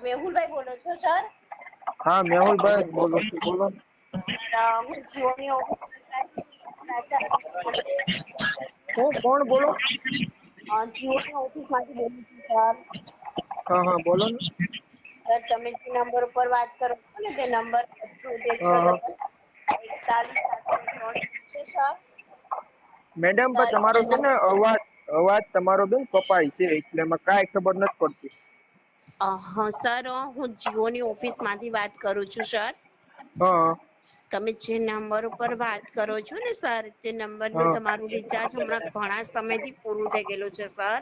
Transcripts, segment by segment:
મેહુલભાઈ બોલો છો સર? હા મેહુલભાઈ બોલું છું, બોલો. હું જીઓની કોણ બોલો? જીઓની ઓફિસમાંથી બોલું છું સર. હા હા બોલો ને. સર તમે જે નંબર ઉપર વાત કરો છો ને તે નંબર 41 છે સર. મેડમ પણ તમારો છે ને અવાજ તમારો બેન કપાય છે એટલે એમાં કાંઈ ખબર નથી પડતી. હા સર હું જીઓની ઓફિસમાંથી વાત કરું છું સર. હા તમે જે નંબર ઉપર વાત કરો છો ને સર તે નંબરનું હા તમારું રિચાર્જ હમણાં ઘણા સમયથી પૂરું થઈ ગયેલું છે સર.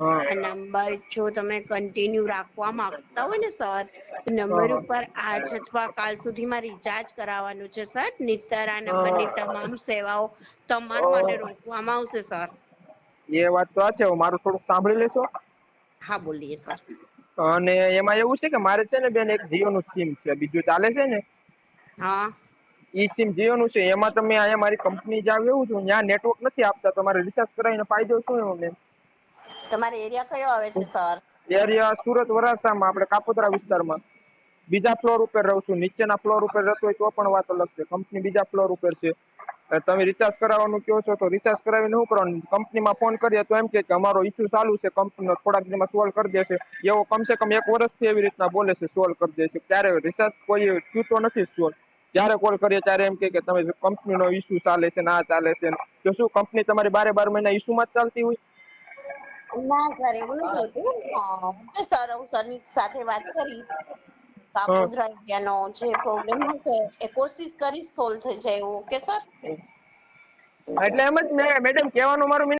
હા આ નંબર જો તમે કન્ટિન્યુ રાખવા માંગતા હોય ને સર તો નંબર હા ઉપર આજ અથવા કાલ સુધીમાં રિચાર્જ કરાવવાનું છે સર. નહીંતર આ હા નંબરની તમામ સેવાઓ તમારા માટે હા રોકવામાં આવશે સર. એ વાત તો આ છે, મારું થોડુંક સાંભળી લેશો? હા બોલીએ સર. અને એમાં એવું છે કે મારે છે ને બેન એક જીઓનું સિમ છે, બીજું ચાલે છે ને હા ઈ સિમ જીઓનું છે. એમાં તમે અહીંયા મારી કંપની જાવ એવું છું, ત્યાં નેટવર્ક નથી આપતા. તમારે રિચાર્જ કરાવીને ફાયદો શું એમાં બેન? તમારે એરિયા કયો આવે છે સર? એરિયા સુરત વરાછામાં, આપણે કાપોદ્રા વિસ્તારમાં. બીજા ફ્લોર ઉપર રહું છું. નીચેના ફ્લોર ઉપર રહેતો હોય તો પણ વાત અલગ છે. કંપની બીજા ફ્લોર ઉપર છે. તમે રિચાર્જ કરાવવાનું કહો છો તો રિચાર્જ કરાવીને શું કરવાનું? કંપનીમાં ફોન કરીએ તો એમ કે અમારો ઇસ્યુ ચાલુ છે, કંપનીનો થોડાક દિવસમાં સોલ્વ કરી દેશે. એવો કમસે કમ 1 વર્ષથી એવી રીતના બોલે છે, સોલ્વ કરી દેશે. ત્યારે રિચાર્જ કોઈ થયું તો નથી સોલ્વ. જ્યારે કોલ કરીએ ત્યારે એમ કે તમે કંપનીનો ઇસ્યુ ચાલે છે ને આ ચાલે છે. તો શું કંપની તમારી 12 મહિના ઇસ્યુમાં જ ચાલતી હોય? ના સર એવું નથી હોતું. સર હું સરની સાથે વાત કરી હા કાપોદ્રા એરિયાનો જે પ્રોબ્લેમ હશે એ કોશિશ કરીશ સોલ્વ થઈ જાય એવું. Okay sir. એટલે એમ જ મેડમ કહેવાનો મારો